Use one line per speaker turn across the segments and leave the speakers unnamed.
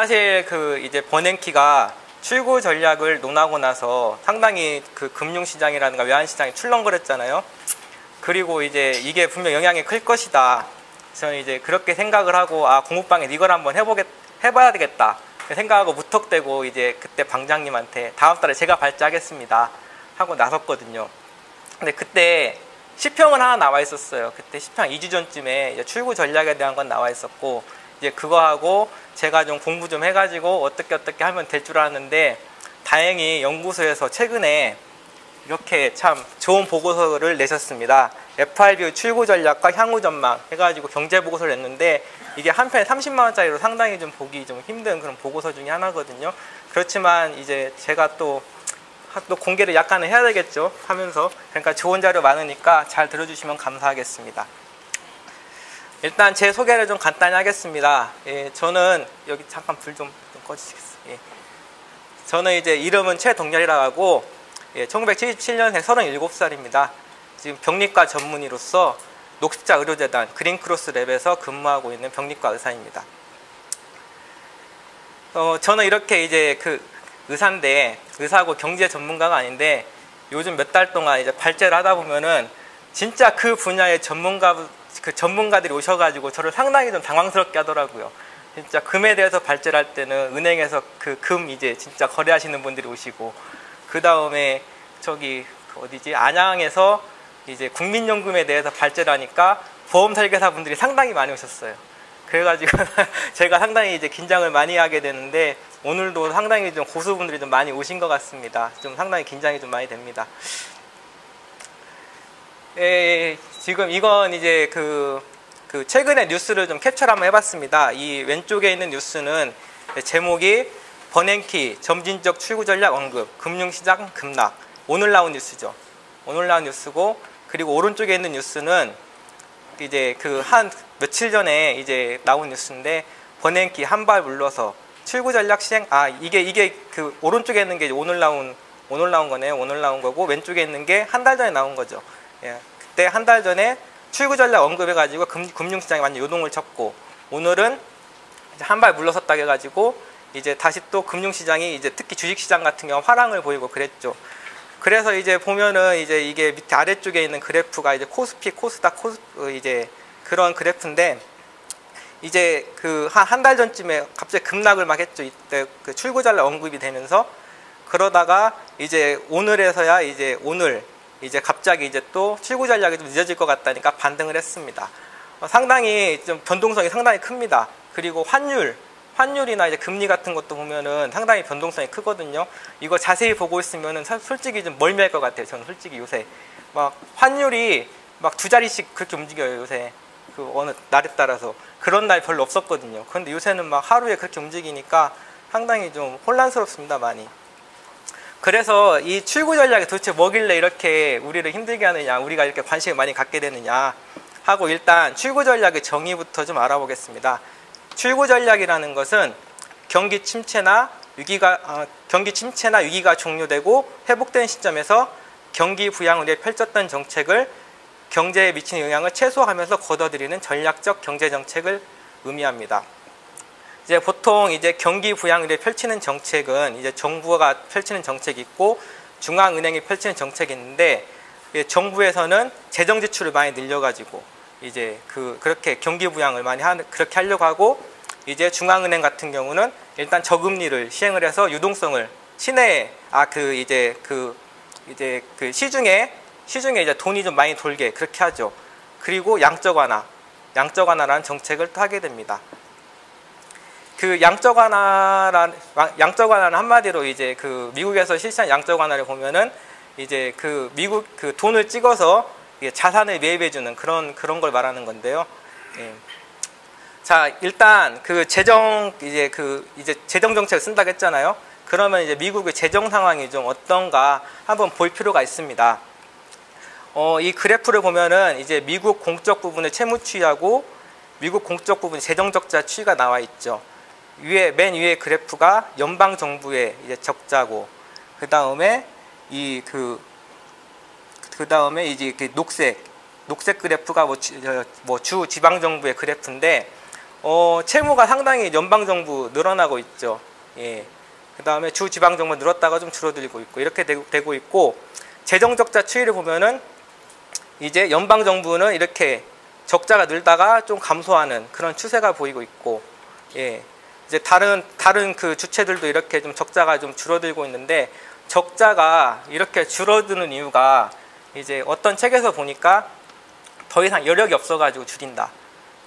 사실 그 이제 버냉키가 출구 전략을 논하고 나서 상당히 그 금융시장이라든가 외환시장이 출렁거렸잖아요. 그리고 이제 이게 분명 영향이 클 것이다. 저는 이제 그렇게 생각을 하고, 아, 공부방에 이걸 한번 해봐야 되겠다. 생각하고 무턱대고 이제 그때 방장님한테 다음 달에 제가 발제하겠습니다 하고 나섰거든요. 근데 그때 시평은 하나 나와 있었어요. 그때 시평 2주 전쯤에 이제 출구 전략에 대한 건 나와 있었고, 이제 그거 하고 제가 좀 공부 좀 해가지고 어떻게 하면 될 줄 알았는데, 다행히 연구소에서 최근에 이렇게 참 좋은 보고서를 내셨습니다. FRB 출구 전략과 향후 전망 해가지고 경제 보고서를 냈는데, 이게 한 편에 30만 원짜리로 상당히 좀 보기 좀 힘든 그런 보고서 중에 하나거든요. 그렇지만 이제 제가 또 공개를 약간은 해야 되겠죠 하면서, 그러니까 좋은 자료 많으니까 잘 들어주시면 감사하겠습니다. 일단 제 소개를 좀 간단히 하겠습니다. 예, 저는 여기 잠깐 불 좀 꺼주시겠어요? 예. 저는 이제 이름은 최동렬이라고 하고, 예, 1977년생 37살입니다. 지금 병리과 전문의로서 녹십자 의료재단 그린크로스 랩에서 근무하고 있는 병리과 의사입니다. 저는 이렇게 이제 그 의사인데, 의사하고 경제 전문가가 아닌데, 요즘 몇 달 동안 이제 발제를 하다 보면은 진짜 그 분야의 전문가들이 오셔가지고 저를 상당히 좀 당황스럽게 하더라고요. 진짜 금에 대해서 발제를 할 때는 은행에서 그 금 이제 진짜 거래하시는 분들이 오시고, 그 다음에 저기 어디지, 안양에서 이제 국민연금에 대해서 발제를 하니까 보험 설계사 분들이 상당히 많이 오셨어요. 그래가지고 제가 상당히 이제 긴장을 많이 하게 되는데, 오늘도 상당히 좀 고수분들이 좀 많이 오신 것 같습니다. 좀 상당히 긴장이 좀 많이 됩니다. 지금 이건 이제 그 최근의 뉴스를 좀 캡처를 한번 해봤습니다. 이 왼쪽에 있는 뉴스는 제목이 버냉키 점진적 출구 전략 언급, 금융시장 급락. 오늘 나온 뉴스죠. 오늘 나온 뉴스고, 그리고 오른쪽에 있는 뉴스는 이제 그 한 며칠 전에 이제 나온 뉴스인데, 버냉키 한 발 물러서 출구 전략 시행. 아, 이게 그 오른쪽에 있는 게 오늘 나온 거네요. 오늘 나온 거고, 왼쪽에 있는 게 한 달 전에 나온 거죠. 예, 그때 한 달 전에 출구 전략 언급해가지고 금융시장이 완전 요동을 쳤고, 오늘은 한 발 물러섰다 해가지고 이제 다시 또 금융시장이 이제 특히 주식시장 같은 경우 화랑을 보이고 그랬죠. 그래서 이제 보면은 이제 이게 밑에 아래쪽에 있는 그래프가 이제 코스피, 코스닥, 이제 그런 그래프인데, 이제 그 한 달 전쯤에 갑자기 급락을 막 했죠. 이때 그 출구 전략 언급이 되면서, 그러다가 이제 오늘에서야 이제 오늘 이제 갑자기 이제 또 출구 전략이 좀 늦어질 것 같다니까 반등을 했습니다. 상당히 좀 변동성이 상당히 큽니다. 그리고 환율이나 이제 금리 같은 것도 보면은 상당히 변동성이 크거든요. 이거 자세히 보고 있으면은 솔직히 좀 멀미할 것 같아요. 저는 솔직히 요새 막 환율이 막 2자리씩 그렇게 움직여요. 요새 그 어느 날에 따라서. 그런 날 별로 없었거든요. 그런데 요새는 막 하루에 그렇게 움직이니까 상당히 좀 혼란스럽습니다, 많이. 그래서 이 출구 전략이 도대체 뭐길래 이렇게 우리를 힘들게 하느냐, 우리가 이렇게 관심을 많이 갖게 되느냐 하고, 일단 출구 전략의 정의부터 좀 알아보겠습니다. 출구 전략이라는 것은 경기 침체나 위기가 종료되고 회복된 시점에서 경기 부양을 위해 펼쳤던 정책을 경제에 미치는 영향을 최소화하면서 걷어들이는 전략적 경제 정책을 의미합니다. 이제 보통 이제 경기 부양을 위해 펼치는 정책은 이제 정부가 펼치는 정책이 있고 중앙은행이 펼치는 정책이 있는데, 정부에서는 재정 지출을 많이 늘려가지고 이제 그렇게 경기 부양을 많이 그렇게 하려고 하고, 이제 중앙은행 같은 경우는 일단 저금리를 시행을 해서 유동성을 시중에 이제 돈이 좀 많이 돌게 그렇게 하죠. 그리고 양적 완화라는 정책을 또 하게 됩니다. 그 양적 완화는 한마디로 이제 그 미국에서 실시한 양적 완화를 보면은 이제 그 미국 그 돈을 찍어서 자산을 매입해주는 그런 걸 말하는 건데요. 예. 자, 일단 그 재정 정책을 쓴다고 했잖아요. 그러면 이제 미국의 재정 상황이 좀 어떤가 한번 볼 필요가 있습니다. 이 그래프를 보면은 이제 미국 공적 부분의 채무 추이하고 미국 공적 부분 재정 적자 추이가 나와 있죠. 맨 위에 그래프가 연방 정부의 이제 적자고, 그 다음에 이제 녹색 그래프가 주 지방 정부의 그래프인데, 채무가 상당히 연방정부 늘어나고 있죠. 예. 그 다음에 주지방정부 늘었다가 좀 줄어들고 있고 이렇게 되고 있고, 재정적자 추이를 보면은 이제 연방정부는 이렇게 적자가 늘다가 좀 감소하는 그런 추세가 보이고 있고, 예. 이제 다른 그 주체들도 이렇게 좀 적자가 좀 줄어들고 있는데, 적자가 이렇게 줄어드는 이유가 이제 어떤 책에서 보니까 더 이상 여력이 없어가지고 줄인다.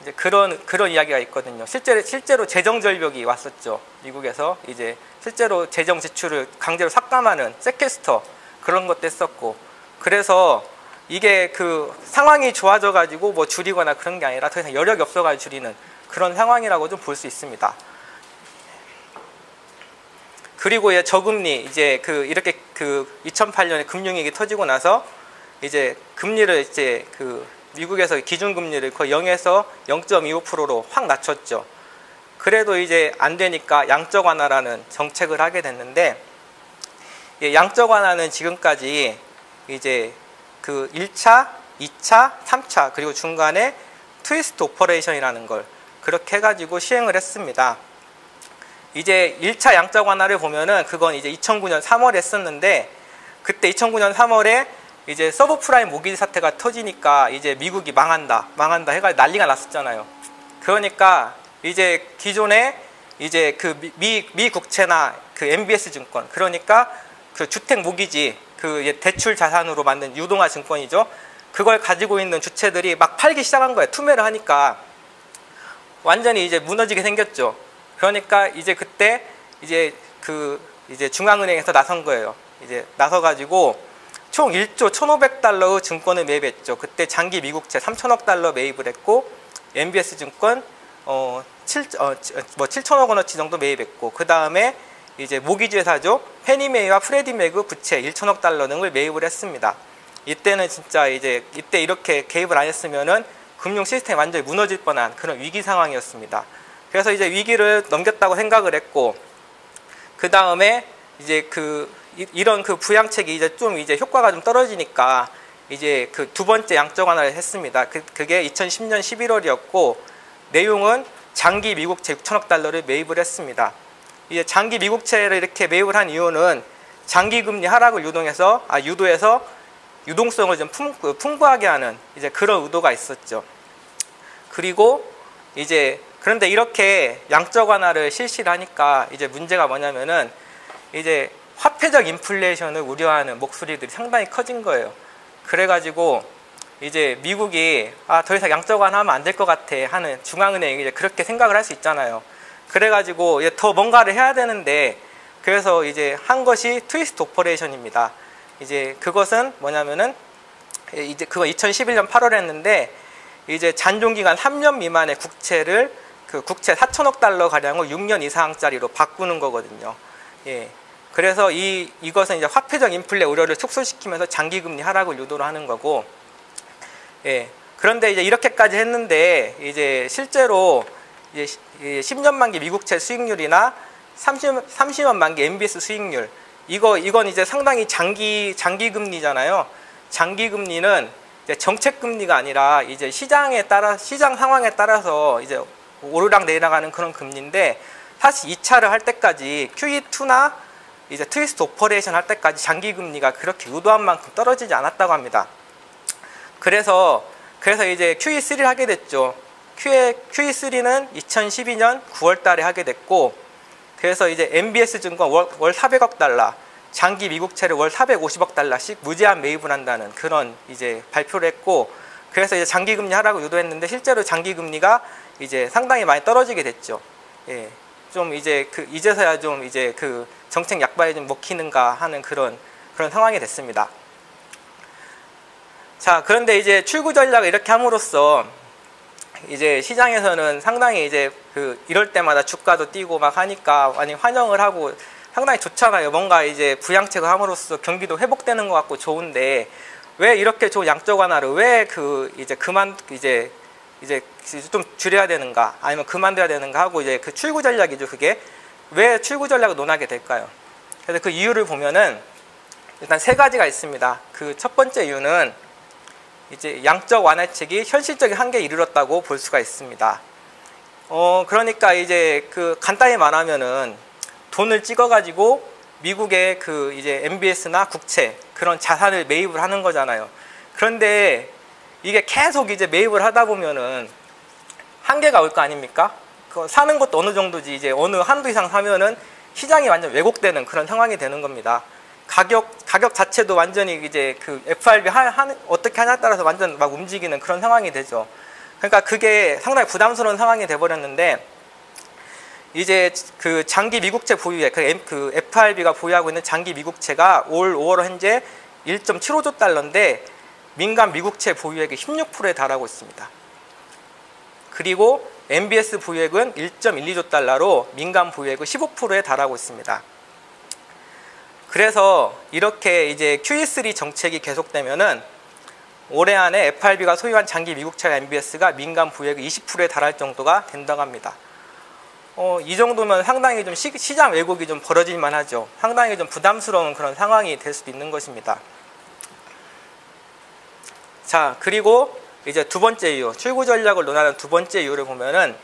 이제 그런 이야기가 있거든요. 실제로 재정 절벽이 왔었죠. 미국에서 이제 실제로 재정 지출을 강제로 삭감하는 세퀘스터 그런 것도 했었고, 그래서 이게 그 상황이 좋아져가지고 뭐 줄이거나 그런 게 아니라 더 이상 여력이 없어가지고 줄이는 그런 상황이라고 좀 볼 수 있습니다. 그리고 이제 저금리, 이제 그 이렇게 그 2008년에 금융위기 터지고 나서 이제 금리를 이제 그 미국에서 기준금리를 거의 0에서 0.25%로 확 낮췄죠. 그래도 이제 안 되니까 양적 완화라는 정책을 하게 됐는데, 양적 완화는 지금까지 이제 그 1차, 2차, 3차 그리고 중간에 트위스트 오퍼레이션이라는 걸 그렇게 해가지고 시행을 했습니다. 이제 1차 양적 완화를 보면은 그건 이제 2009년 3월에 했었는데, 그때 2009년 3월에 이제 서브프라임 모기지 사태가 터지니까 이제 미국이 망한다 해가지고 난리가 났었잖아요. 그러니까 이제 기존에 이제 그 미 국채나 그 MBS 증권, 그러니까 그 주택 모기지 그 대출 자산으로 만든 유동화 증권이죠. 그걸 가지고 있는 주체들이 막 팔기 시작한 거예요. 투매를 하니까 완전히 이제 무너지게 생겼죠. 그러니까 이제 그때 이제 그 이제 중앙은행에서 나선 거예요. 이제 나서가지고 총 1조 1,500달러의 증권을 매입했죠. 그때 장기 미국채 3천억 달러 매입을 했고, MBS 증권 7천억 원어치 정도 매입했고, 그 다음에 이제 모기지 회사죠. 페니메이와 프레디맥의 부채 1천억 달러 등을 매입을 했습니다. 이때는 진짜 이때 이렇게 개입을 안 했으면은 금융 시스템이 완전히 무너질 뻔한 그런 위기 상황이었습니다. 그래서 이제 위기를 넘겼다고 생각을 했고, 그 다음에 이제 이런 그 부양책이 이제 좀 이제 효과가 좀 떨어지니까 이제 그 두 번째 양적 완화를 했습니다. 그게 2010년 11월이었고, 내용은 장기 미국채 6천억 달러를 매입을 했습니다. 이제 장기 미국채를 이렇게 매입을 한 이유는 장기 금리 하락을 유도해서 유동성을 좀 풍부하게 하는 이제 그런 의도가 있었죠. 그리고 이제 그런데 이렇게 양적 완화를 실시를 하니까 이제 문제가 뭐냐면은 이제 화폐적 인플레이션을 우려하는 목소리들이 상당히 커진 거예요. 그래가지고 이제 미국이 더 이상 양적 완화하면 안 될 것 같아 하는 중앙은행이 이제 그렇게 생각을 할 수 있잖아요. 그래가지고 이제 더 뭔가를 해야 되는데, 그래서 이제 한 것이 트위스트 오퍼레이션입니다. 이제 그것은 뭐냐면은 이제 그거 2011년 8월에 했는데, 이제 잔존기간 3년 미만의 국채를 그 국채 4천억 달러 가량을 6년 이상짜리로 바꾸는 거거든요. 예. 그래서 이것은 이제 화폐적 인플레 우려를 축소시키면서 장기금리 하락을 유도를 하는 거고, 예. 그런데 이제 이렇게까지 했는데, 이제 실제로 이제 10년 만기 미국채 수익률이나 30년 만기 MBS 수익률, 이건 이제 상당히 장기금리잖아요. 장기금리는 이제 정책금리가 아니라 이제 시장 상황에 따라서 이제 오르락 내리락하는 그런 금리인데, 사실 2차를 할 때까지 QE2나 이제 트위스트 오퍼레이션 할 때까지 장기금리가 그렇게 의도한 만큼 떨어지지 않았다고 합니다. 그래서 이제 QE3를 하게 됐죠. QE3는 2012년 9월 달에 하게 됐고, 그래서 이제 MBS 증권 월 400억 달러, 장기 미국채를 월 450억 달러씩 무제한 매입을 한다는 그런 이제 발표를 했고, 그래서 이제 장기금리 하락을 유도했는데, 실제로 장기금리가 이제 상당히 많이 떨어지게 됐죠. 예. 좀 이제 이제서야 좀 이제 그 정책 약발이 좀 먹히는가 하는 그런 상황이 됐습니다. 자, 그런데 이제 출구 전략을 이렇게 함으로써 이제 시장에서는 상당히 이제 이럴 때마다 주가도 뛰고 막 하니까 많이 환영을 하고 상당히 좋잖아요. 뭔가 이제 부양책을 함으로써 경기도 회복되는 것 같고 좋은데, 왜 이렇게 좋은 양적 완화를 왜 이제 좀 줄여야 되는가, 아니면 그만둬야 되는가 하고, 이제 그 출구 전략이죠. 그게 왜 출구 전략을 논하게 될까요? 그래서 그 이유를 보면은 일단 세 가지가 있습니다. 그 첫 번째 이유는 이제 양적 완화책이 현실적인 한계에 이르렀다고 볼 수가 있습니다. 그러니까 이제 그 간단히 말하면은 돈을 찍어가지고 미국의 그 이제 MBS나 국채 그런 자산을 매입을 하는 거잖아요. 그런데 이게 계속 이제 매입을 하다 보면은 한계가 올 거 아닙니까? 그 사는 것도 어느 정도지 이제 어느 한도 이상 사면은 시장이 완전 왜곡되는 그런 상황이 되는 겁니다. 가격 자체도 완전히 이제 그 FRB 어떻게 하냐에 따라서 완전 막 움직이는 그런 상황이 되죠. 그러니까 그게 상당히 부담스러운 상황이 돼버렸는데 이제 그 장기 미국채 보유액, 그 FRB가 보유하고 있는 장기 미국채가 올 5월 현재 1.75조 달러인데 민간 미국채 보유액이 16%에 달하고 있습니다. 그리고 MBS 보유액은 1.12조 달러로 민간 보유액은 15%에 달하고 있습니다. 그래서 이렇게 이제 QE3 정책이 계속되면은 올해 안에 FRB가 소유한 장기 미국채와 MBS가 민간 보유액이 20%에 달할 정도가 된다고 합니다. 이 정도면 상당히 좀 시장 왜곡이 좀 벌어질 만하죠. 상당히 좀 부담스러운 그런 상황이 될 수도 있는 것입니다. 자, 그리고 이제 두 번째 이유, 출구 전략을 논하는 두 번째 이유를 보면은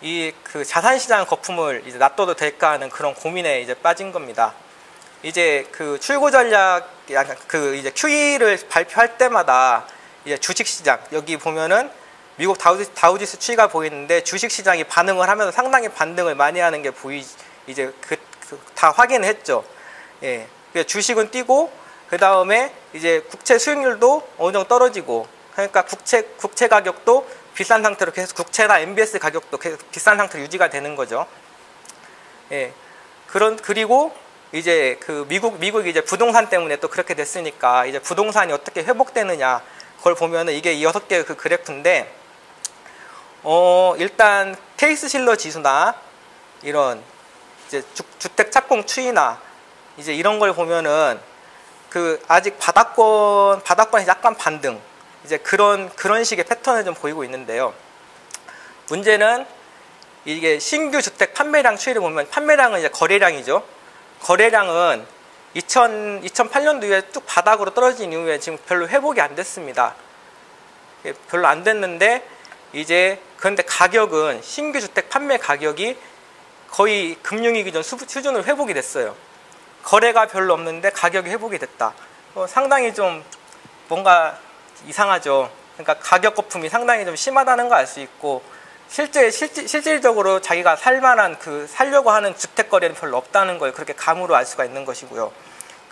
이 그 자산시장 거품을 이제 놔둬도 될까 하는 그런 고민에 이제 빠진 겁니다. 이제 그 출구 전략, 그 이제 QE를 발표할 때마다 이제 주식시장, 여기 보면은 미국 다우지수 추이가 보이는데 주식시장이 반응을 하면서 상당히 반등을 많이 하는 게 이제 다 확인을 했죠. 예. 주식은 뛰고, 그 다음에 이제 국채 수익률도 어느 정도 떨어지고, 그러니까 국채 가격도 비싼 상태로 계속 국채나 MBS 가격도 계속 비싼 상태로 유지가 되는 거죠. 예. 그리고 이제 그 미국 이제 부동산 때문에 또 그렇게 됐으니까 이제 부동산이 어떻게 회복되느냐 그걸 보면은 이게 이 6개의 그 그래프인데 일단 케이스 실러 지수나 이런 이제 주택 착공 추이나 이제 이런 걸 보면은 그 아직 바닥권이 약간 반등 이제 그런 식의 패턴을 좀 보이고 있는데요. 문제는 이게 신규 주택 판매량 추이를 보면 판매량은 이제 거래량이죠. 거래량은 2008년도 이후에 쭉 바닥으로 떨어진 이후에 지금 별로 회복이 안 됐습니다. 별로 안 됐는데 이제 그런데 가격은 신규 주택 판매 가격이 거의 금융위기 전 수준으로 회복이 됐어요. 거래가 별로 없는데 가격이 회복이 됐다. 상당히 좀 뭔가 이상하죠. 그러니까 가격 거품이 상당히 좀 심하다는 걸 알 수 있고 실질적으로 자기가 살려고 하는 주택 거래는 별로 없다는 걸 그렇게 감으로 알 수가 있는 것이고요.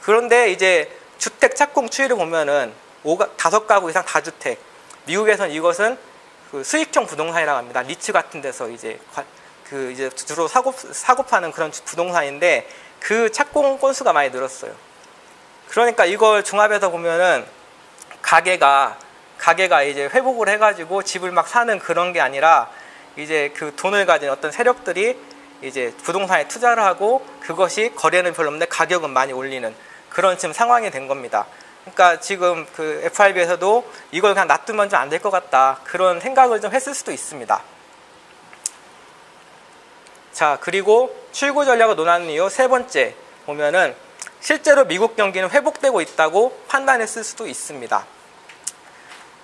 그런데 이제 주택 착공 추이를 보면은 5가구 이상 다주택. 미국에서는 이것은 그 수익형 부동산이라고 합니다. 리츠 같은 데서 이제 주로 사고 파는 그런 부동산인데 그 착공 건수가 많이 늘었어요. 그러니까 이걸 종합해서 보면은 가게가 이제 회복을 해가지고 집을 막 사는 그런 게 아니라 이제 그 돈을 가진 어떤 세력들이 이제 부동산에 투자를 하고 그것이 거래는 별로 없는데 가격은 많이 올리는 그런 지금 상황이 된 겁니다. 그러니까 지금 그 FRB에서도 이걸 그냥 놔두면 좀 안 될 것 같다 그런 생각을 좀 했을 수도 있습니다. 자, 그리고 출구 전략을 논하는 이유 세 번째 보면은 실제로 미국 경기는 회복되고 있다고 판단했을 수도 있습니다.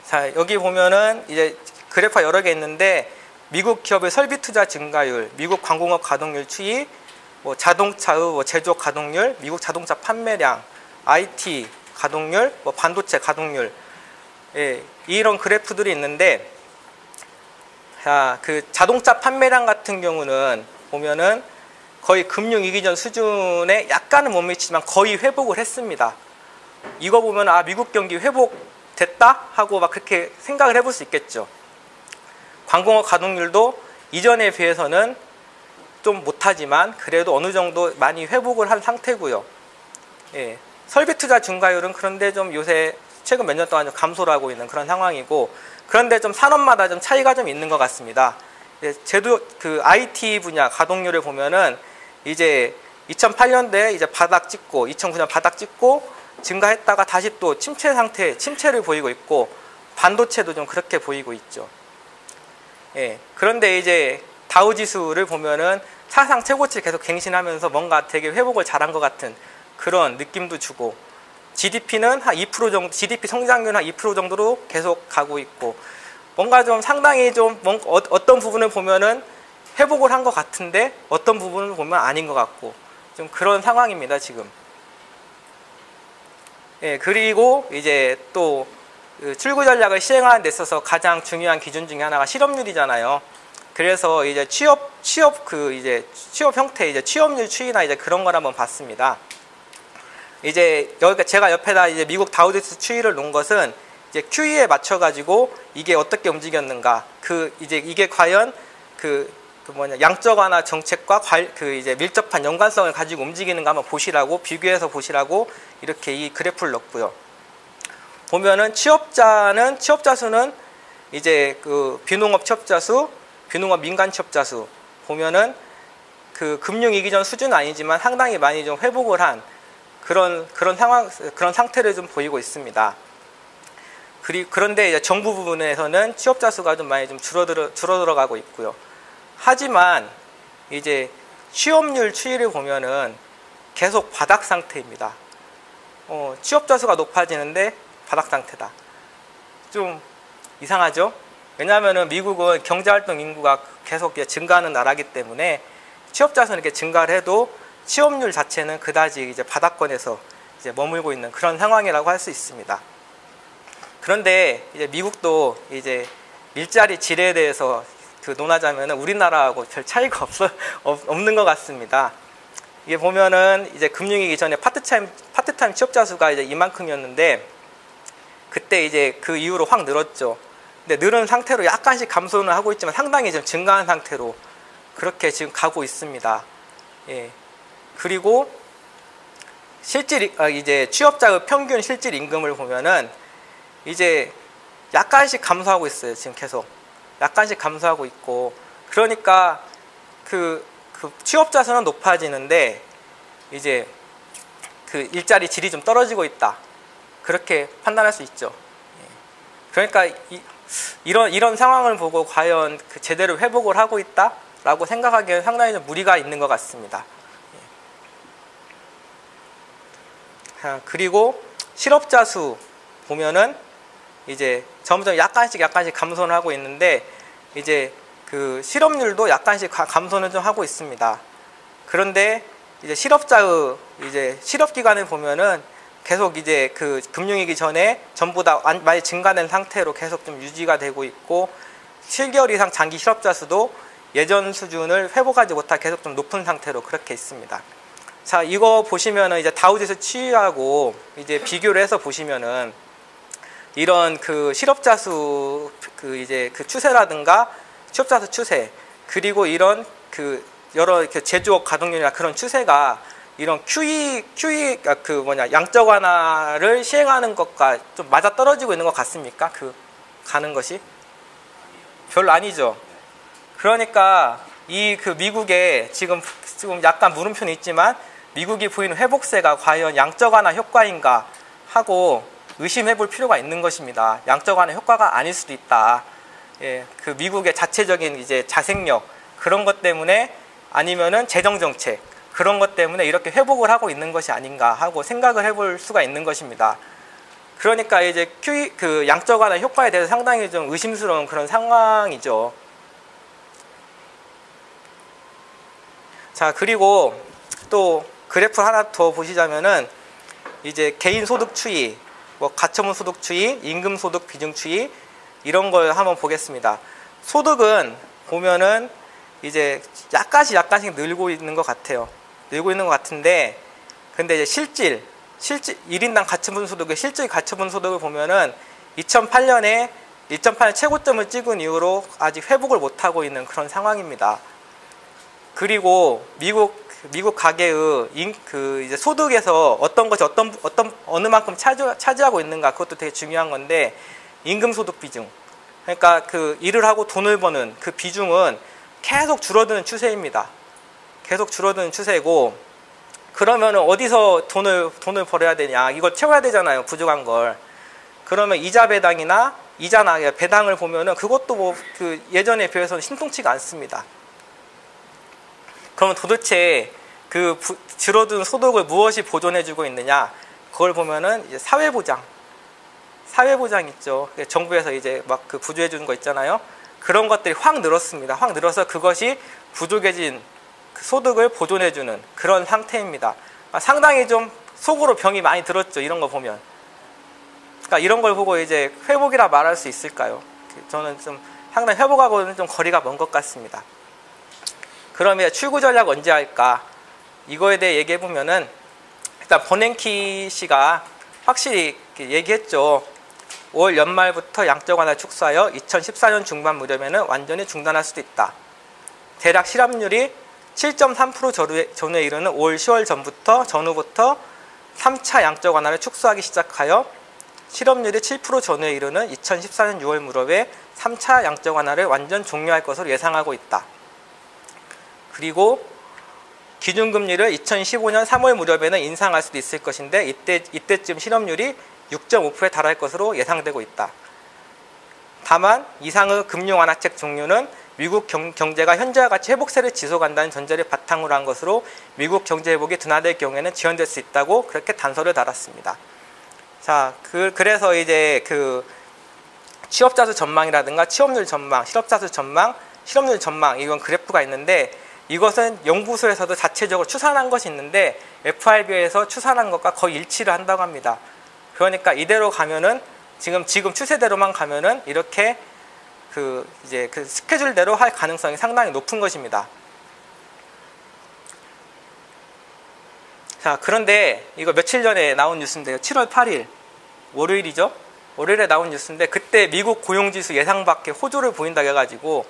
자, 여기 보면은 이제 그래프가 여러 개 있는데 미국 기업의 설비 투자 증가율, 미국 광공업 가동률 추이, 자동차의 제조업 가동률, 미국 자동차 판매량, IT 가동률, 반도체 가동률, 예, 이런 그래프들이 있는데, 자, 그 자동차 판매량 같은 경우는 보면은 거의 금융위기 전 수준에 약간은 못 미치지만 거의 회복을 했습니다. 이거 보면 미국 경기 회복됐다 하고 막 그렇게 생각을 해볼 수 있겠죠. 광공업 가동률도 이전에 비해서는 좀 못하지만 그래도 어느 정도 많이 회복을 한 상태고요. 예, 설비 투자 증가율은 그런데 좀 요새 최근 몇 년 동안 좀 감소를 하고 있는 그런 상황이고, 그런데 좀 산업마다 좀 차이가 좀 있는 것 같습니다. 예, 그 IT 분야 가동률을 보면은 이제 2008년도에 이제 바닥 찍고 2009년 바닥 찍고 증가했다가 다시 또 침체를 보이고 있고, 반도체도 좀 그렇게 보이고 있죠. 예, 그런데 이제 다우지수를 보면은 사상 최고치를 계속 갱신하면서 뭔가 되게 회복을 잘한 것 같은 그런 느낌도 주고, GDP는 한 2% 정도, GDP 성장률 한 2% 정도로 계속 가고 있고, 뭔가 좀 상당히 좀 어떤 부분을 보면은 회복을 한 것 같은데 어떤 부분을 보면 아닌 것 같고 좀 그런 상황입니다, 지금. 예, 그리고 이제 또 출구 전략을 시행하는 데 있어서 가장 중요한 기준 중에 하나가 실업률이잖아요. 그래서 이제 취업 형태, 이제 취업률 추이나 이제 그런 걸 한번 봤습니다. 이제 여기가 제가 옆에다 이제 미국 다우지수 추이를 놓은 것은 이제 QE에 맞춰가지고 이게 어떻게 움직였는가, 이제 이게 과연 양적 완화 정책과 이제 밀접한 연관성을 가지고 움직이는가 한번 보시라고, 비교해서 보시라고 이렇게 이 그래프를 넣었고요. 보면은 취업자 수는 이제 비농업 취업자 수, 비농업 민간 취업자 수 보면은 금융위기 전 수준은 아니지만 상당히 많이 좀 회복을 한 그런 상태를 좀 보이고 있습니다. 그런데 이제 정부 부분에서는 취업자 수가 좀 많이 좀 줄어들어가고 있고요. 하지만 이제 취업률 추이를 보면은 계속 바닥 상태입니다. 취업자 수가 높아지는데 바닥 상태다. 좀 이상하죠? 왜냐하면은 미국은 경제활동 인구가 계속 증가하는 나라이기 때문에 취업자 수는 이렇게 증가를 해도 취업률 자체는 그다지 이제 바닥권에서 이제 머물고 있는 그런 상황이라고 할 수 있습니다. 그런데 이제 미국도 이제 일자리 질에 대해서 논하자면 우리나라하고 별 차이가 없는 것 같습니다. 이게 보면은 이제 금융위기 전에 파트타임 취업자 수가 이제 이만큼이었는데 그때 이제 그 이후로 확 늘었죠. 근데 늘은 상태로 약간씩 감소는 하고 있지만 상당히 좀 증가한 상태로 그렇게 지금 가고 있습니다. 예. 그리고 이제 취업자의 평균 실질 임금을 보면은 이제 약간씩 감소하고 있어요. 지금 계속 약간씩 감소하고 있고, 그러니까 취업자 수는 높아지는데 이제 일자리 질이 좀 떨어지고 있다, 그렇게 판단할 수 있죠. 그러니까 이런 상황을 보고 과연 제대로 회복을 하고 있다라고 생각하기에는 상당히 좀 무리가 있는 것 같습니다. 그리고 실업자 수 보면은 이제 점점 약간씩 감소는 하고 있는데 이제 실업률도 약간씩 감소는 좀 하고 있습니다. 그런데 이제 실업자의 이제 실업 기간을 보면은 계속 이제 금융위기 전에 전부 다 많이 증가된 상태로 계속 좀 유지가 되고 있고, 7개월 이상 장기 실업자 수도 예전 수준을 회복하지 못하고 계속 좀 높은 상태로 그렇게 있습니다. 자, 이거 보시면은 이제 다우지수 추이하고 이제 비교를 해서 보시면은 이런 실업자 수 이제 추세라든가 취업자 수 추세, 그리고 이런 여러 제조업 가동률이나 그런 추세가 이런 양적 완화를 시행하는 것과 좀 맞아 떨어지고 있는 것 같습니까? 가는 것이 별로 아니죠. 그러니까 미국에 지금 약간 물음표는 있지만 미국이 보이는 회복세가 과연 양적 완화 효과인가 하고 의심해 볼 필요가 있는 것입니다. 양적 완화 효과가 아닐 수도 있다. 예, 미국의 자체적인 이제 자생력 그런 것 때문에, 아니면은 재정 정책 그런 것 때문에 이렇게 회복을 하고 있는 것이 아닌가 하고 생각을 해볼 수가 있는 것입니다. 그러니까 이제 양적 완화 효과에 대해서 상당히 좀 의심스러운 그런 상황이죠. 자, 그리고 또 그래프 하나 더 보시자면은 이제 개인 소득 추이, 가처분 소득 추이, 임금 소득 비중 추이 이런 걸 한번 보겠습니다. 소득은 보면은 이제 약간씩 늘고 있는 것 같아요. 늘고 있는 것 같은데, 근데 이제 실질 1인당 가처분 소득의 실질 가처분 소득을 보면은 2008년에 최고점을 찍은 이후로 아직 회복을 못하고 있는 그런 상황입니다. 그리고 미국 가계의 이제 소득에서 어떤 것이 어느 만큼 차지하고 있는가, 그것도 되게 중요한 건데, 임금 소득 비중, 그러니까 일을 하고 돈을 버는 그 비중은 계속 줄어드는 추세입니다. 계속 줄어드는 추세고, 그러면 어디서 돈을 벌어야 되냐, 이걸 채워야 되잖아요, 부족한 걸. 그러면 이자 배당이나 이자나 배당을 보면은 그것도 예전에 비해서는 신통치가 않습니다. 그러면 도대체 줄어든 소득을 무엇이 보존해주고 있느냐, 그걸 보면은 이제 사회보장 사회보장 있죠. 정부에서 이제 막 그 부조해 주는 거 있잖아요. 그런 것들이 확 늘었습니다. 확 늘어서 그것이 부족해진 그 소득을 보존해 주는 그런 상태입니다. 상당히 좀 속으로 병이 많이 들었죠. 이런 거 보면. 그러니까 이런 걸 보고 이제 회복이라 말할 수 있을까요? 저는 좀 상당히 회복하고는 좀 거리가 먼 것 같습니다. 그러면 출구 전략 언제 할까? 이거에 대해 얘기해 보면은 일단 버냉키 씨가 확실히 얘기했죠. 올 연말부터 양적 완화를 축소하여 2014년 중반 무렵에는 완전히 중단할 수도 있다. 대략 실업률이 7.3% 전후에 이르는 올 10월 전후부터 3차 양적 완화를 축소하기 시작하여 실업률이 7% 전후에 이르는 2014년 6월 무렵에 3차 양적 완화를 완전 종료할 것으로 예상하고 있다. 그리고 기준금리를 2015년 3월 무렵에는 인상할 수도 있을 것인데 이때쯤 실업률이 6.5%에 달할 것으로 예상되고 있다. 다만 이상의 금융 완화책 종료는 미국 경제가 현재와 같이 회복세를 지속한다는 전제를 바탕으로 한 것으로 미국 경제 회복이 둔화될 경우에는 지연될 수 있다고 그렇게 단서를 달았습니다. 자, 그래서 이제 그 취업자 수 전망이라든가 취업률 전망, 실업자 수 전망, 실업률 전망 이건 그래프가 있는데 이것은 연구소에서도 자체적으로 추산한 것이 있는데 FRB에서 추산한 것과 거의 일치를 한다고 합니다. 그러니까 이대로 가면은 지금 추세대로만 가면은 이렇게 이제 그 스케줄대로 할 가능성이 상당히 높은 것입니다. 자, 그런데 이거 며칠 전에 나온 뉴스인데요. 7월 8일 월요일이죠. 월요일에 나온 뉴스인데 그때 미국 고용지수 예상 밖에 호조를 보인다고 해가지고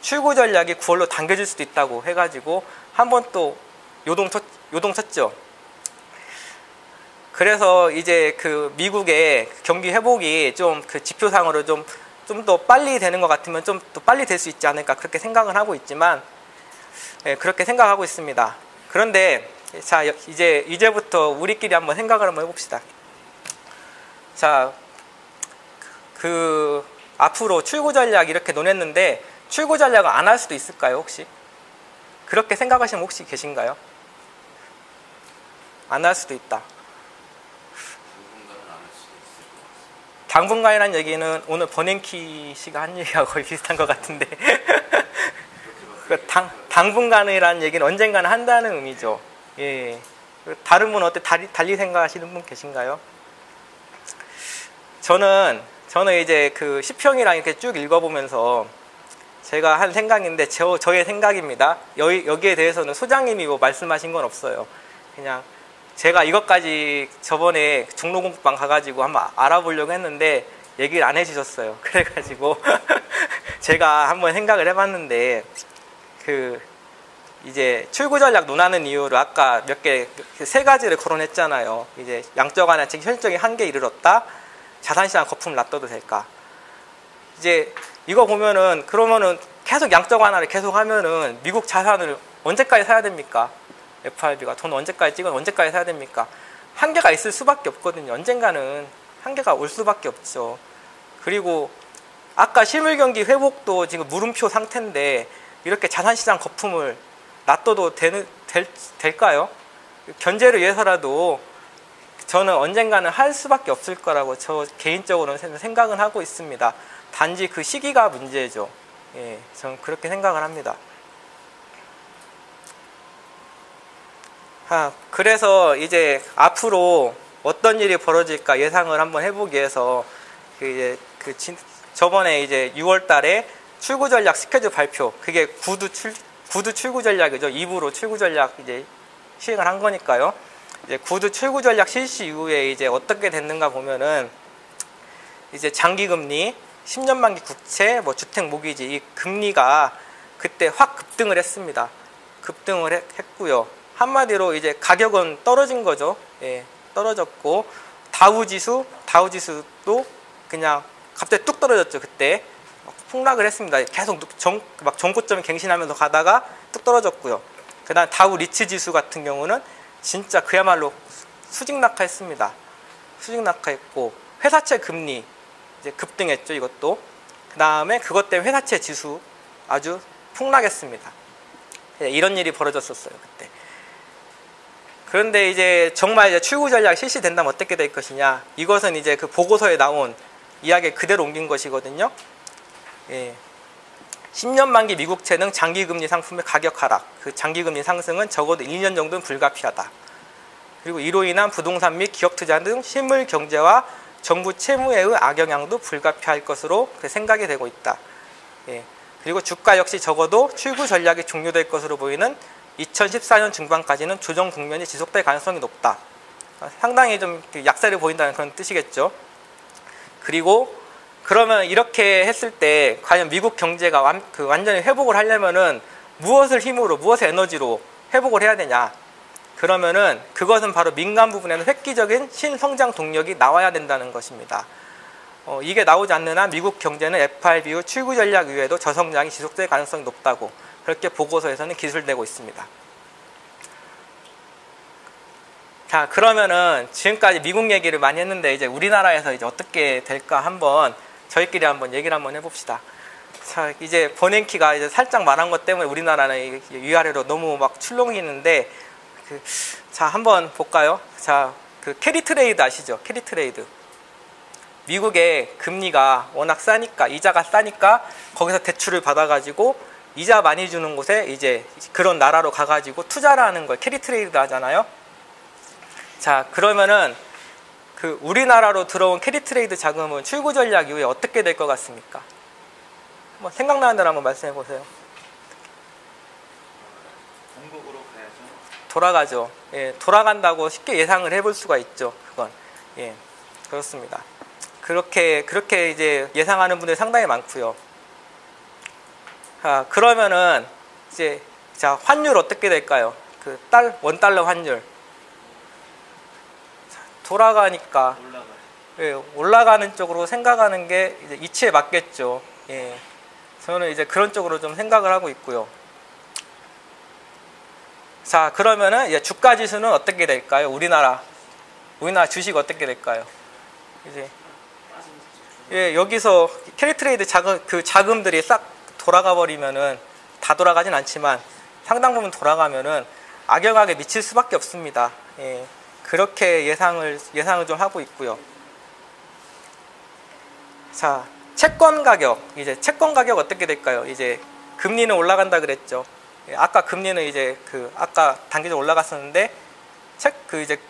출구 전략이 9월로 당겨질 수도 있다고 해가지고 한번 또 요동쳤죠. 그래서 이제 그 미국의 경기 회복이 좀 그 지표상으로 좀 더 빨리 되는 것 같으면 좀 더 빨리 될 수 있지 않을까 그렇게 생각을 하고 있지만 그렇게 생각하고 있습니다. 그런데 자 이제부터 우리끼리 한번 생각을 한번 해봅시다. 자, 그 앞으로 출구 전략 이렇게 논했는데 출구 전략을 안 할 수도 있을까요 혹시? 그렇게 생각하시는 분 혹시 계신가요? 안 할 수도 있다. 당분간이라는 얘기는 오늘 버냉키 씨가 한 얘기하고 거의 비슷한 것 같은데 당분간이라는 얘기는 언젠가는 한다는 의미죠. 예. 다른 분 어때 달리 생각하시는 분 계신가요? 저는 이제 그 시평이랑 이렇게 쭉 읽어보면서 제가 한 생각인데 저의 생각입니다. 여기에 대해서는 소장님이 뭐 말씀하신 건 없어요. 그냥 제가 이것까지 저번에 종로공부방 가가지고 한번 알아보려고 했는데 얘기를 안 해주셨어요. 그래가지고 제가 한번 생각을 해봤는데 이제 출구 전략 논하는 이유로 아까 세 가지를 거론했잖아요. 이제 양적 완화책 현실적인 한계에 이르렀다. 자산시장 거품을 놔둬도 될까? 이제 이거 보면은 그러면은 계속 양적 완화를 계속 하면은 미국 자산을 언제까지 사야 됩니까? FRB가 돈 언제까지 찍어 언제까지 사야 됩니까? 한계가 있을 수밖에 없거든요. 언젠가는 한계가 올 수밖에 없죠. 그리고 아까 실물경기 회복도 지금 물음표 상태인데 이렇게 자산시장 거품을 놔둬도 될까요? 견제를 위해서라도 저는 언젠가는 할 수밖에 없을 거라고 저 개인적으로는 생각은 하고 있습니다. 단지 그 시기가 문제죠. 예, 저는 그렇게 생각을 합니다. 그래서 이제 앞으로 어떤 일이 벌어질까 예상을 한번 해보기 위해서 저번에 이제 6월 달에 출구 전략 스케줄 발표, 그게 구두 출구 전략이죠. 2부로 출구 전략 이제 시행을 한 거니까요. 이제 구두 출구 전략 실시 이후에 이제 어떻게 됐는가 보면은 이제 장기금리, 10년 만기 국채, 뭐 주택 모기지 이 금리가 그때 확 급등을 했습니다. 급등을 했고요. 한마디로 이제 가격은 떨어진 거죠. 예, 떨어졌고 다우지수도 그냥 갑자기 뚝 떨어졌죠. 그때 폭락을 했습니다. 계속 막 전고점 갱신하면서 가다가 뚝 떨어졌고요. 그다음 다우 리츠 지수 같은 경우는 진짜 그야말로 수직 낙하했습니다. 수직 낙하했고 회사채 금리 이제 급등했죠. 이것도 그다음에 그것 때문에 회사채 지수 아주 폭락했습니다. 이런 일이 벌어졌었어요. 그때. 그런데 이제 정말 이제 출구 전략 실시된다면 어떻게 될 것이냐? 이것은 이제 그 보고서에 나온 이야기 그대로 옮긴 것이거든요. 예. 10년 만기 미국채는 장기금리 상품의 가격 하락, 그 장기금리 상승은 적어도 1년 정도는 불가피하다. 그리고 이로 인한 부동산 및 기업 투자 등 실물 경제와 정부 채무에 의한 악영향도 불가피할 것으로 생각이 되고 있다. 예. 그리고 주가 역시 적어도 출구 전략이 종료될 것으로 보이는 2014년 중반까지는 조정 국면이 지속될 가능성이 높다. 상당히 좀 약세를 보인다는 그런 뜻이겠죠. 그리고 그러면 이렇게 했을 때 과연 미국 경제가 완전히 회복을 하려면은 무엇을 힘으로, 무엇의 에너지로 회복을 해야 되냐? 그러면은 그것은 바로 민간 부분에는 획기적인 신성장 동력이 나와야 된다는 것입니다. 이게 나오지 않는 한 미국 경제는 FRB 후 출구 전략 이외에도 저성장이 지속될 가능성이 높다고 그렇게 보고서에서는 기술되고 있습니다. 자, 그러면은 지금까지 미국 얘기를 많이 했는데 이제 우리나라에서 이제 어떻게 될까 한번 저희끼리 한번 얘기를 한번 해봅시다. 자, 이제 버냉키가 이제 살짝 말한 것 때문에 우리나라는 위아래로 너무 막 출렁이는데 자, 한번 볼까요? 자, 캐리 트레이드 아시죠? 캐리 트레이드. 미국의 금리가 워낙 싸니까, 이자가 싸니까 거기서 대출을 받아가지고 이자 많이 주는 곳에 이제 그런 나라로 가가지고 투자를 하는 걸 캐리 트레이드 하잖아요. 자, 그러면은 우리나라로 들어온 캐리 트레이드 자금은 출구 전략 이후에 어떻게 될 것 같습니까? 뭐 생각나는 대로 한번 말씀해 보세요.
본국으로 가야죠.
돌아가죠. 예, 돌아간다고 쉽게 예상을 해볼 수가 있죠. 그건 예, 그렇습니다. 그렇게 이제 예상하는 분들이 상당히 많고요. 그러면은 이제 자, 환율 어떻게 될까요? 원달러 환율 돌아가니까 예, 올라가는 쪽으로 생각하는 게 이제 이치에 맞겠죠. 예, 저는 이제 그런 쪽으로 좀 생각을 하고 있고요. 자, 그러면은 이제 주가 지수는 어떻게 될까요? 우리나라 주식 어떻게 될까요? 이제 예, 여기서 캐리 트레이드 자금들이 싹 돌아가 버리면은 다 돌아가진 않지만 상당 부분 돌아가면은 악영향에 미칠 수밖에 없습니다. 예, 그렇게 예상을 좀 하고 있고요. 자, 채권 가격 어떻게 될까요? 이제 금리는 올라간다 그랬죠. 예, 아까 금리는 이제 아까 단기적으로 올라갔었는데 이제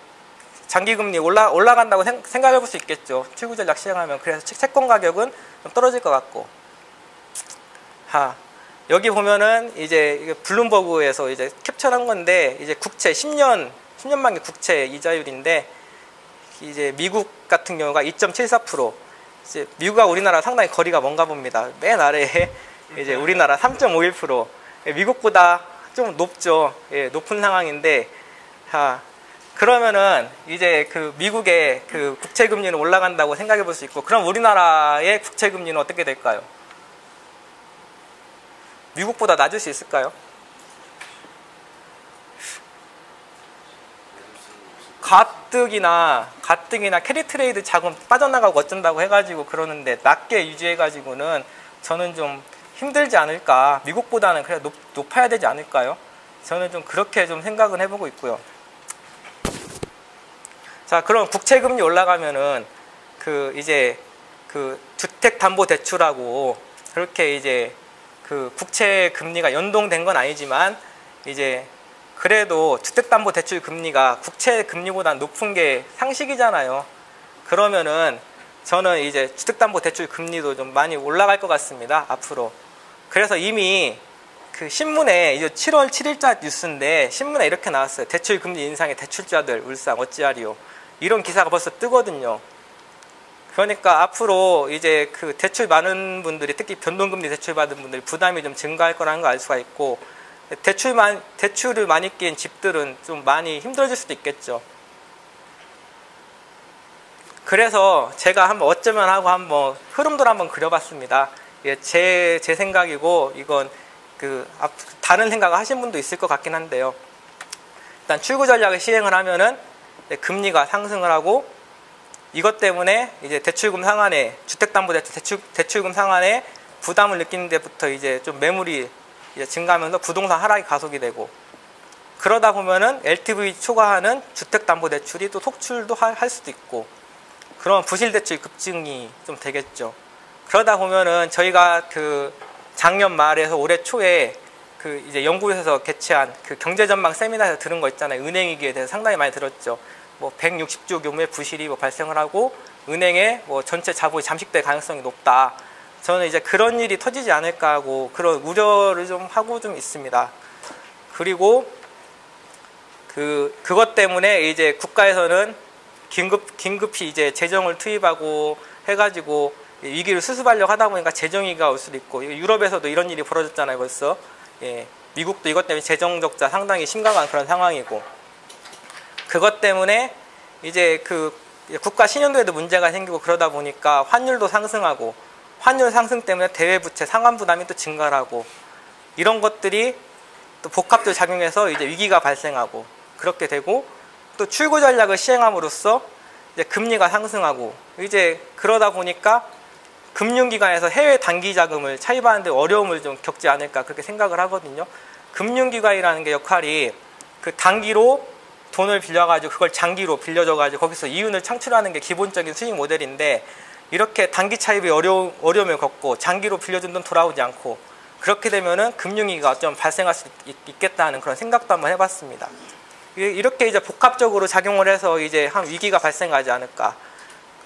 장기금리 올라간다고 생각해 볼 수 있겠죠. 출구 전략 시행하면. 그래서 채권 가격은 좀 떨어질 것 같고. 여기 보면은 이제 블룸버그에서 이제 캡처한 건데 이제 국채 10년 만기 국채 이자율인데 이제 미국 같은 경우가 2.74%. 이제 미국과 우리나라 상당히 거리가 먼가 봅니다. 맨 아래에 이제 우리나라 3.51%. 미국보다 좀 높죠. 예, 높은 상황인데 그러면은 이제 미국의 국채 금리는 올라간다고 생각해 볼 수 있고, 그럼 우리나라의 국채 금리는 어떻게 될까요? 미국보다 낮을 수 있을까요? 가뜩이나 캐리 트레이드 자금 빠져나가고 어쩐다고 해가지고 그러는데 낮게 유지해가지고는 저는 좀 힘들지 않을까. 미국보다는 그래 높아야 되지 않을까요? 저는 좀 그렇게 좀 생각은 해보고 있고요. 자, 그럼 국채금리 올라가면은 이제 주택담보대출하고 그렇게 이제 국채금리가 연동된 건 아니지만 이제 그래도 주택담보대출 금리가 국채금리보다 높은 게 상식이잖아요. 그러면은 저는 이제 주택담보대출 금리도 좀 많이 올라갈 것 같습니다. 앞으로. 그래서 이미 신문에 이제 7월 7일자 뉴스인데 신문에 이렇게 나왔어요. 대출금리 인상의 대출자들 울상 어찌하리요. 이런 기사가 벌써 뜨거든요. 그러니까 앞으로 이제 대출 많은 분들이, 특히 변동금리 대출 받은 분들이 부담이 좀 증가할 거라는 걸 알 수가 있고, 대출을 많이 낀 집들은 좀 많이 힘들어질 수도 있겠죠. 그래서 제가 한번 어쩌면 하고 한번 흐름도를 한번 그려봤습니다. 예, 제 생각이고 이건 다른 생각을 하신 분도 있을 것 같긴 한데요. 일단 출구 전략을 시행을 하면은 금리가 상승을 하고, 이것 때문에 이제 대출금 상환에, 주택담보대출 대출금 상환에 부담을 느끼는 데부터 이제 좀 매물이 이제 증가하면서 부동산 하락이 가속이 되고, 그러다 보면은 LTV 초과하는 주택담보대출이 또 속출도 할 수도 있고, 그런 부실 대출이 급증이 좀 되겠죠. 그러다 보면은 저희가 그 작년 말에서 올해 초에 그 이제 연구소에서 개최한 그 경제전망 세미나에서 들은 거 있잖아요. 은행 위기에 대해서 상당히 많이 들었죠. 뭐 160조 규모의 부실이 뭐 발생을 하고 은행의 뭐 전체 자본이 잠식될 가능성이 높다. 저는 이제 그런 일이 터지지 않을까 하고 그런 우려를 좀 하고 좀 있습니다. 그리고 그것 때문에 이제 국가에서는 긴급히 이제 재정을 투입하고 해가지고 위기를 수습하려고 하다 보니까 재정위기가 올 수도 있고, 유럽에서도 이런 일이 벌어졌잖아요, 벌써. 예, 미국도 이것 때문에 재정 적자 상당히 심각한 그런 상황이고, 그것 때문에 이제 그 국가 신용도에도 문제가 생기고 그러다 보니까 환율도 상승하고, 환율 상승 때문에 대외 부채 상환 부담이 또 증가하고, 이런 것들이 또 복합적 작용해서 이제 위기가 발생하고 그렇게 되고, 또 출구 전략을 시행함으로써 이제 금리가 상승하고, 이제 그러다 보니까 금융기관에서 해외 단기 자금을 차입하는데 어려움을 좀 겪지 않을까 그렇게 생각을 하거든요. 금융기관이라는 게 역할이 그 단기로 돈을 빌려가지고 그걸 장기로 빌려줘가지고 거기서 이윤을 창출하는 게 기본적인 수익 모델인데, 이렇게 단기 차입에 어려움을 겪고 장기로 빌려준 돈 돌아오지 않고 그렇게 되면은 금융위기가 좀 발생할 수 있겠다는 그런 생각도 한번 해봤습니다. 이렇게 이제 복합적으로 작용을 해서 이제 한 위기가 발생하지 않을까.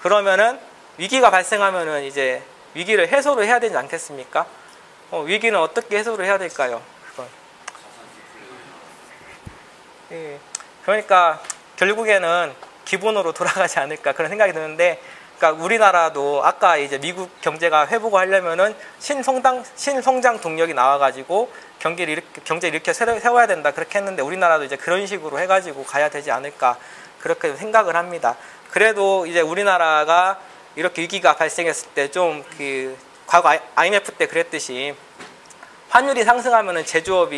그러면은 위기가 발생하면은 이제 위기를 해소를 해야 되지 않겠습니까? 위기는 어떻게 해소를 해야 될까요? 그건. 예. 그러니까 결국에는 기본으로 돌아가지 않을까 그런 생각이 드는데, 그러니까 우리나라도 아까 이제 미국 경제가 회복을 하려면은 신성장 동력이 나와가지고 경제를 이렇게 세워야 된다 그렇게 했는데, 우리나라도 이제 그런 식으로 해가지고 가야 되지 않을까 그렇게 생각을 합니다. 그래도 이제 우리나라가 이렇게 위기가 발생했을 때 좀 그 과거 IMF 때 그랬듯이 환율이 상승하면은 제조업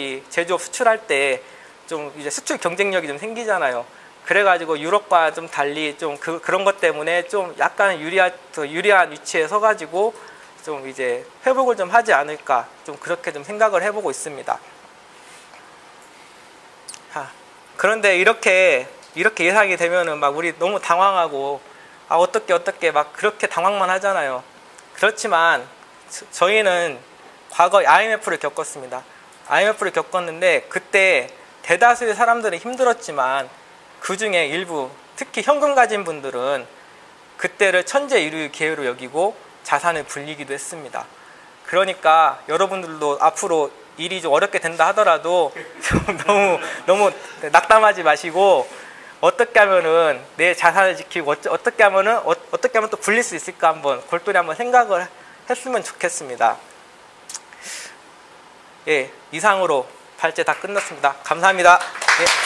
수출할 때 좀 이제 수출 경쟁력이 좀 생기잖아요. 그래가지고 유럽과 좀 달리 좀 그런 것 때문에 좀 약간 유리한 위치에 서가지고 좀 이제 회복을 좀 하지 않을까 좀 그렇게 좀 생각을 해보고 있습니다. 그런데 이렇게 예상이 되면은 막 우리 너무 당황하고 어떻게 막 그렇게 당황만 하잖아요. 그렇지만 저희는 과거 IMF를 겪었습니다. IMF를 겪었는데 그때 대다수의 사람들은 힘들었지만 그 중에 일부, 특히 현금 가진 분들은 그때를 천재일우의 기회로 여기고 자산을 불리기도 했습니다. 그러니까 여러분들도 앞으로 일이 좀 어렵게 된다 하더라도 너무 낙담하지 마시고, 어떻게 하면은 내 자산을 지키고 어떻게 하면 또 불릴 수 있을까 한번 골똘히 한번 생각을 했으면 좋겠습니다. 예, 이상으로 발제 다 끝났습니다. 감사합니다. 예.